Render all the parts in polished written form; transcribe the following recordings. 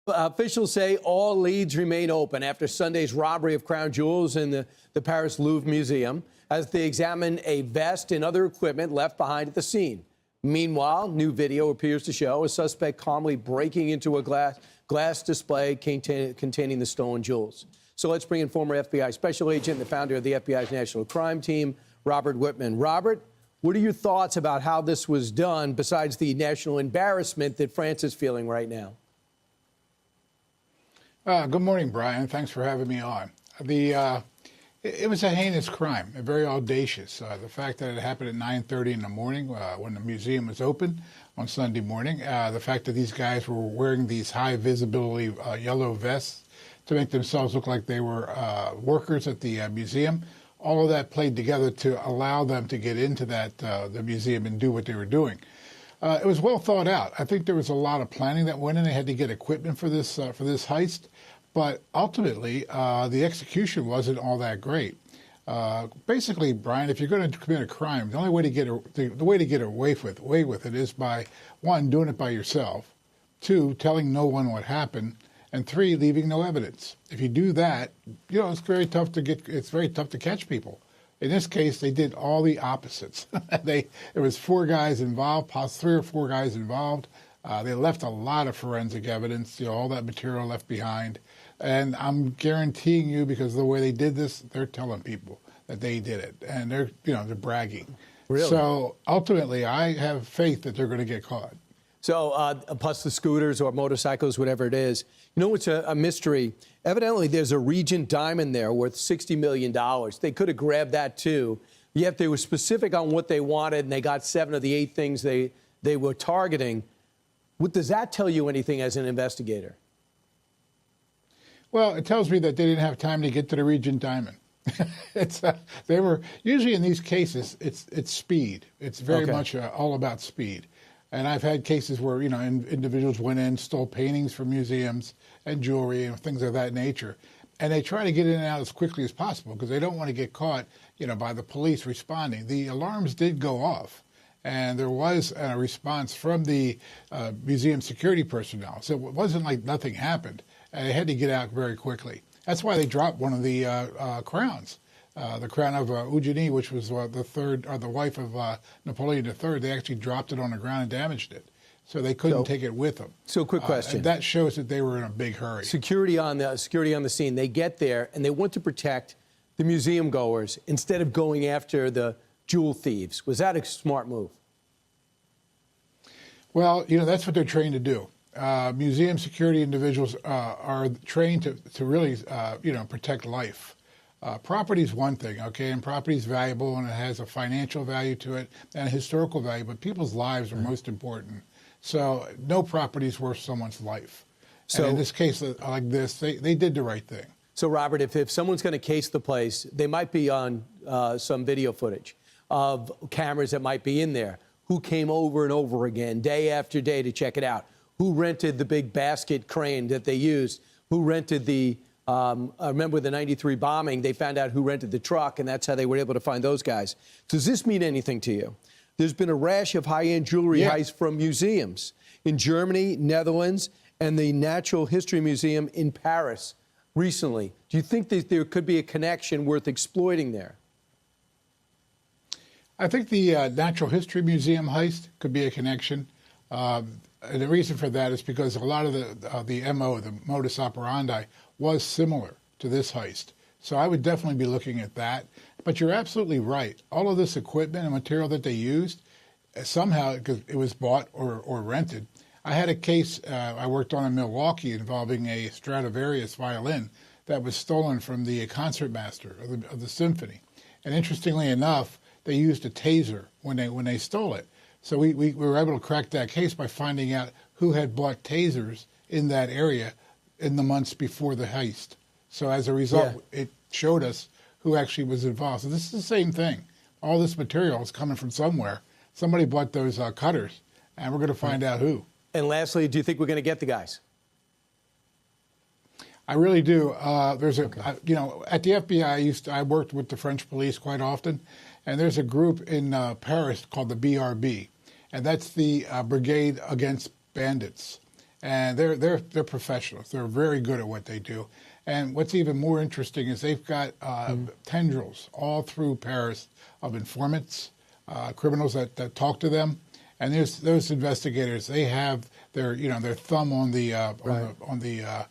Officials say all leads remain open after Sunday's robbery of crown jewels in the Paris Louvre Museum as they examine a vest and other equipment left behind at the scene. Meanwhile, new video appears to show a suspect calmly breaking into a glass display containing the stolen jewels. So let's bring in former FBI special agent and the founder of the FBI's National Crime Team, Robert Whitman. Robert, what are your thoughts about how this was done besides the national embarrassment that France is feeling right now? Good morning, Brian. Thanks for having me on. It was a heinous crime, very audacious. The fact that it happened at 9:30 in the morning when the museum was open on Sunday morning, the fact that these guys were wearing these high visibility yellow vests to make themselves look like they were workers at the museum, all of that played together to allow them to get into the museum and do what they were doing. It was well thought out. I think there was a lot of planning that went in. They had to get equipment for this heist, but ultimately the execution wasn't all that great. Basically, Brian, if you're going to commit a crime, the only way to get away with it is by, one, doing it by yourself, two, telling no one what happened, and three, leaving no evidence. If you do that, it's very tough to catch people. In this case, they did all the opposites. There was 4 guys involved, possibly 3 or 4 guys involved. They left a lot of forensic evidence, all that material left behind. And I'm guaranteeing you, because of the way they did this, they're telling people that they did it, and they're bragging. Really? So ultimately, I have faith that they're going to get caught. So plus the scooters or motorcycles, whatever it is. It's a mystery. Evidently, there's a Regent diamond there worth $60 million. They could have grabbed that, too. Yet they were specific on what they wanted, and they got 7 of the 8 things they were targeting. Does that tell you anything as an investigator? Well, it tells me that they didn't have time to get to the Regent diamond. They were usually in these cases. It's speed. It's very much all about speed. And I've had cases where individuals went in, stole paintings from museums and jewelry and things of that nature, and they try to get in and out as quickly as possible because they don't want to get caught, by the police responding. The alarms did go off, and there was a response from the museum security personnel. So it wasn't like nothing happened. And they had to get out very quickly. That's why they dropped one of the crowns. The crown of Eugenie, which was the wife of Napoleon III. They actually dropped it on the ground and damaged it, so they couldn't take it with them. So, quick question: that shows that they were in a big hurry. Security on the scene. They get there and they want to protect the museum goers instead of going after the jewel thieves. Was that a smart move? Well, that's what they're trained to do. Museum security individuals are trained to really, protect life. Property is one thing, and property is valuable, and it has a financial value to it and a historical value, but people's lives are most important. So no property is worth someone's life. So and in this case like this, they did the right thing. So, Robert, if someone's going to case the place, they might be on some video footage of cameras that might be in there. Who came over and over again, day after day, to check it out? Who rented the big basket crane that they used? Who rented the I remember the 93 bombing, they found out who rented the truck, and that's how they were able to find those guys. Does this mean anything to you? There's been a rash of high-end jewelry heists from museums in Germany, Netherlands, and the Natural History Museum in Paris recently. Do you think that there could be a connection worth exploiting there? I think the Natural History Museum heist could be a connection. And the reason for that is because a lot of the MO, the modus operandi, was similar to this heist. So I would definitely be looking at that. But you're absolutely right. All of this equipment and material that they used, somehow it was bought or rented. I had a case I worked on in Milwaukee involving a Stradivarius violin that was stolen from the concertmaster of the symphony. And interestingly enough, they used a taser when they stole it. So we were able to crack that case by finding out who had bought tasers in that area in the months before the heist. So as a result, it showed us who actually was involved. So this is the same thing. All this material is coming from somewhere. Somebody bought those cutters, and we're going to find out who. And lastly, do you think we're going to get the guys? I really do. At the FBI, I worked with the French police quite often, and there's a group in Paris called the BRB, and that's the Brigade Against Bandits. and they're professionals. They're very good at what they do. And what's even more interesting is they've got tendrils all through Paris of informants, criminals that talk to them. And those investigators, they have their thumb on the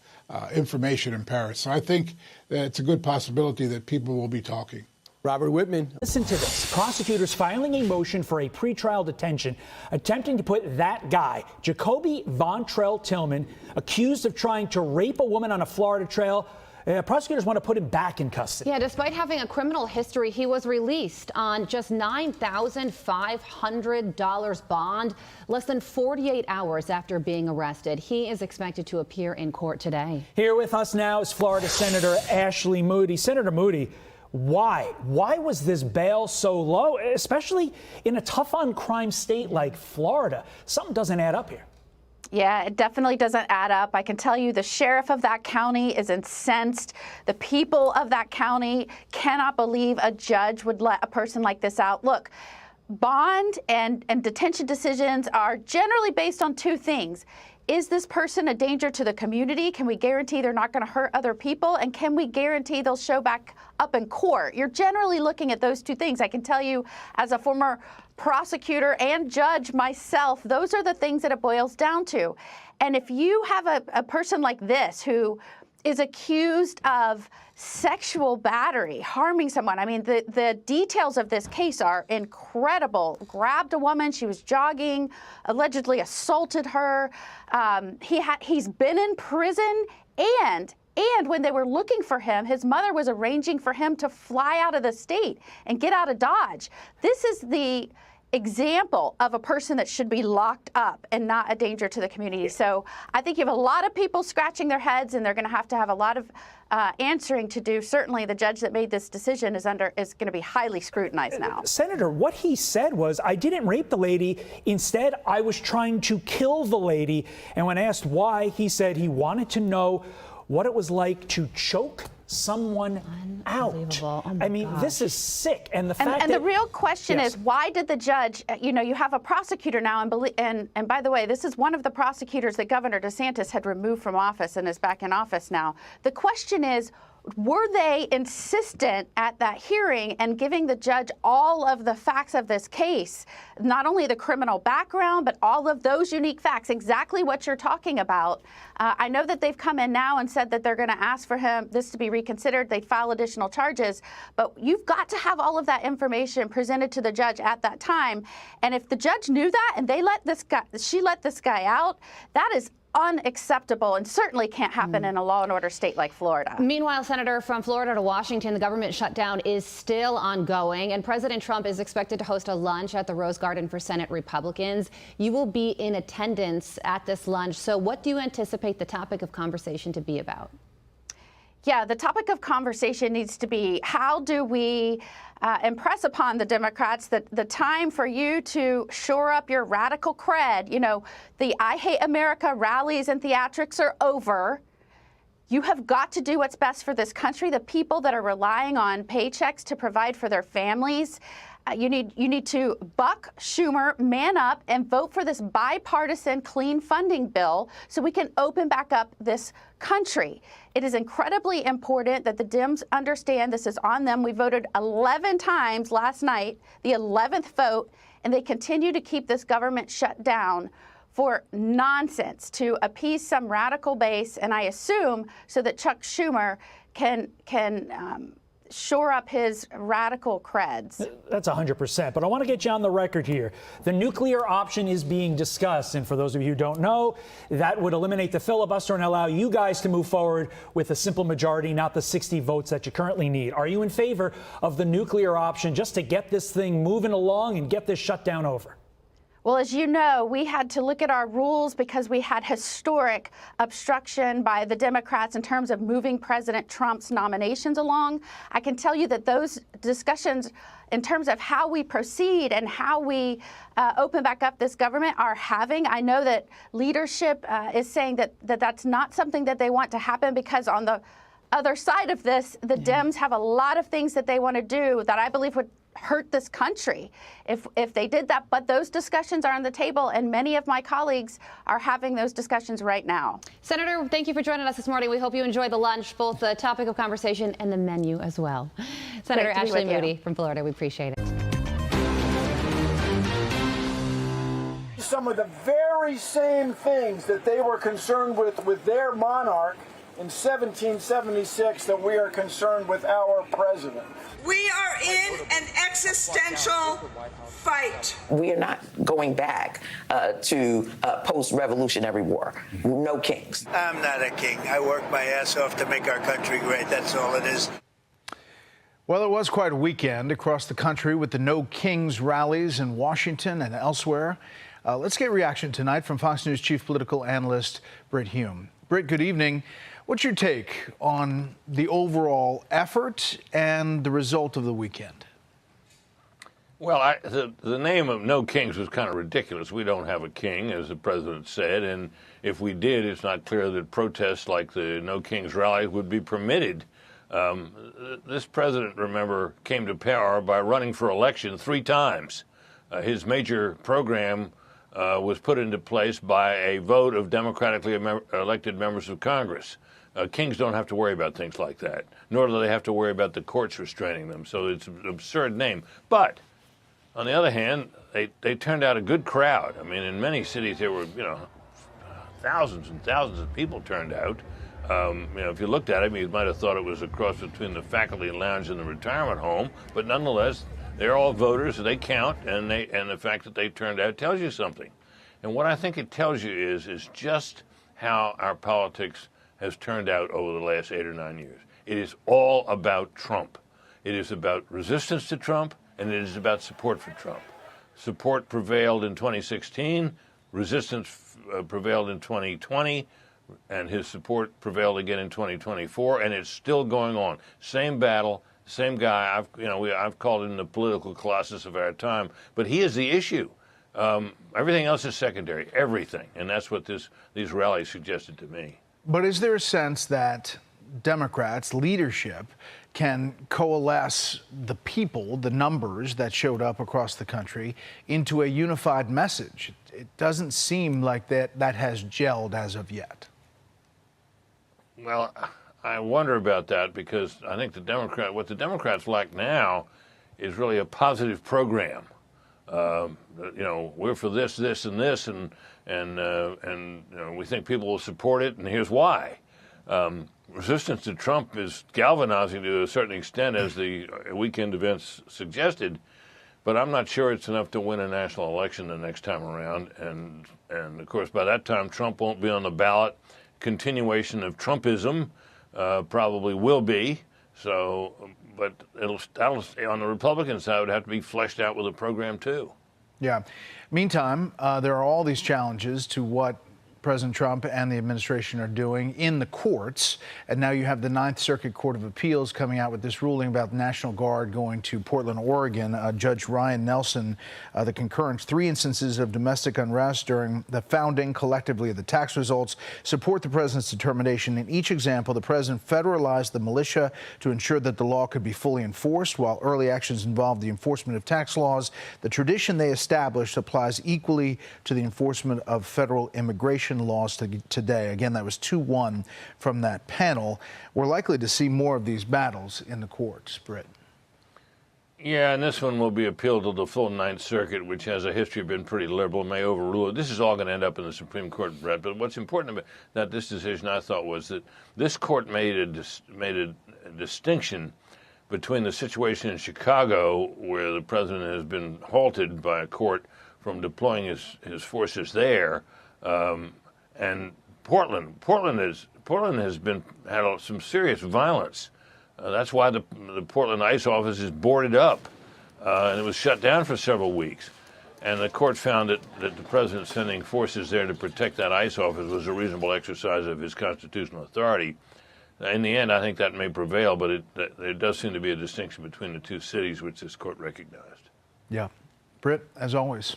information in Paris. So I think that it's a good possibility that people will be talking. Robert Whitman. Listen to this. Prosecutors filing a motion for a pretrial detention, attempting to put that guy, Jacoby Von Trail-Tillman, accused of trying to rape a woman on a Florida trail. Prosecutors want to put him back in custody. Yeah, despite having a criminal history, he was released on just $9,500 bond, less than 48 hours after being arrested. He is expected to appear in court today. Here with us now is Florida Senator Ashley Moody. Senator Moody, why was this bail so low, especially in a tough-on-crime state like Florida? Something doesn't add up here. Yeah, it definitely doesn't add up. I can tell you the sheriff of that county is incensed. The people of that county cannot believe a judge would let a person like this out. Look, bond and detention decisions are generally based on two things. Is this person a danger to the community? Can we guarantee they're not going to hurt other people? And can we guarantee they'll show back up in court? You're generally looking at those two things. I can tell you, as a former prosecutor and judge myself, those are the things that it boils down to. And if you have a person like this who is accused of sexual battery, harming someone. I mean, the details of this case are incredible. Grabbed a woman, she was jogging, allegedly assaulted her. He's been in prison, and when they were looking for him, his mother was arranging for him to fly out of the state and get out of Dodge. This is the example of a person that should be locked up and not a danger to the community. So I think you have a lot of people scratching their heads, and they're going to have a lot of answering to do. Certainly the judge that made this decision is going to be highly scrutinized now. Senator, what he said was, I didn't rape the lady. Instead, I was trying to kill the lady. And when asked why, he said he wanted to know what it was like to choke someone out. Oh I mean, this is sick. And the fact and the real question Yes. is, why did the judge, you have a prosecutor now, and by the way, this is one of the prosecutors that Governor DeSantis had removed from office and is back in office now. The question is, were they insistent at that hearing and giving the judge all of the facts of this case, not only the criminal background, but all of those unique facts, exactly what you're talking about? I know that they've come in now and said that they're going to ask for this to be reconsidered. They'd file additional charges, but you've got to have all of that information presented to the judge at that time. And if the judge knew that and she let this guy out, that is unacceptable and certainly can't happen in a law and order state like Florida. Meanwhile, Senator, from Florida to Washington, the government shutdown is still ongoing, and President Trump is expected to host a lunch at the Rose Garden for Senate Republicans. You will be in attendance at this lunch. So what do you anticipate the topic of conversation to be about? Yeah, the topic of conversation needs to be, how do we impress upon the Democrats that the time for you to shore up your radical cred, the I Hate America rallies and theatrics are over. You have got to do what's best for this country, the people that are relying on paychecks to provide for their families. You need to buck Schumer, man up, and vote for this bipartisan clean funding bill so we can open back up this country. It is incredibly important that the Dems understand this is on them. We voted 11 times last night, the 11th vote, and they continue to keep this government shut down for nonsense to appease some radical base, and I assume so that Chuck Schumer can shore up his radical creds. That's 100%. But I want to get you on the record here. The nuclear option is being discussed. And for those of you who don't know, that would eliminate the filibuster and allow you guys to move forward with a simple majority, not the 60 votes that you currently need. Are you in favor of the nuclear option just to get this thing moving along and get this shutdown over? Well, as you know, we had to look at our rules because we had historic obstruction by the Democrats in terms of moving President Trump's nominations along. I can tell you that those discussions in terms of how we proceed and how we open back up this government are having. I know that leadership is saying that that's not something that they want to happen because on the other side of this, the Dems have a lot of things that they want to do that I believe would hurt this country if they did that. But those discussions are on the table, and many of my colleagues are having those discussions right now. Senator, thank you for joining us this morning. We hope you enjoyed the lunch, both the topic of conversation and the menu as well. Senator Ashley Moody from Florida, we appreciate it. Some of the very same things that they were concerned with their monarch in 1776 that we are concerned with our president. We are in an existential fight. We are not going back to post-revolutionary war. No kings. I'm not a king. I work my ass off to make our country great. That's all it is. Well, it was quite a weekend across the country with the No Kings rallies in Washington and elsewhere. Let's get reaction tonight from Fox News chief political analyst Britt Hume. Britt, good evening. What's your take on the overall effort and the result of the weekend? Well, the name of No Kings was kind of ridiculous. We don't have a king, as the president said, and if we did, it's not clear that protests like the No Kings rally would be permitted. This president, remember, came to power by running for election 3 times. His major program was put into place by a vote of democratically elected members of Congress. Kings don't have to worry about things like that, nor do they have to worry about the courts restraining them. So it's an absurd name. But on the other hand, they turned out a good crowd. I mean, in many cities there were, thousands and thousands of people turned out. If you looked at it, you might have thought it was a cross between the faculty lounge and the retirement home. But nonetheless, they're all voters. They count, and the fact that they turned out tells you something. And what I think it tells you is just how our politics has turned out over the last 8 or 9 years. It is all about Trump. It is about resistance to Trump, and it is about support for Trump. Support prevailed in 2016, resistance prevailed in 2020, and his support prevailed again in 2024, and it's still going on. Same battle, same guy. I've called him the political colossus of our time, but he is the issue. Everything else is secondary, everything, and that's what these rallies suggested to me. But is there a sense that Democrats, leadership, can coalesce the people, the numbers that showed up across the country, into a unified message? It doesn't seem like that has gelled as of yet. Well, I wonder about that because I think what the Democrats lack now is really a positive program. We're for this, this, and this, and we think people will support it, and here's why. Resistance to Trump is galvanizing to a certain extent, as the weekend events suggested, but I'm not sure it's enough to win a national election the next time around. And of course, by that time, Trump won't be on the ballot. Continuation of Trumpism probably will be. So, but that'll on the Republican side would have to be fleshed out with a program too. Yeah. Meantime, there are all these challenges to what President Trump and the administration are doing in the courts. And now you have the Ninth Circuit Court of Appeals coming out with this ruling about the National Guard going to Portland, Oregon. Judge Ryan Nelson, the concurrence, 3 instances of domestic unrest during the founding collectively of the tax results support the president's determination. In each example, the president federalized the militia to ensure that the law could be fully enforced, while early actions involved the enforcement of tax laws. The tradition they established applies equally to the enforcement of federal immigration laws today. Again, that was 2-1 from that panel. We're likely to see more of these battles in the courts, Britt. Yeah, and this one will be appealed to the full Ninth Circuit, which has a history of being pretty liberal, may overrule it. This is all going to end up in the Supreme Court, Brett. But what's important about this decision, I thought, was that this court made a distinction between the situation in Chicago, where the president has been halted by a court from deploying his forces there, and Portland. Portland has had some serious violence. That's why the Portland ICE office is boarded up, and it was shut down for several weeks. And the court found that the president sending forces there to protect that ICE office was a reasonable exercise of his constitutional authority. In the end, I think that may prevail, but there does seem to be a distinction between the two cities, which this court recognized. Yeah. Britt, as always,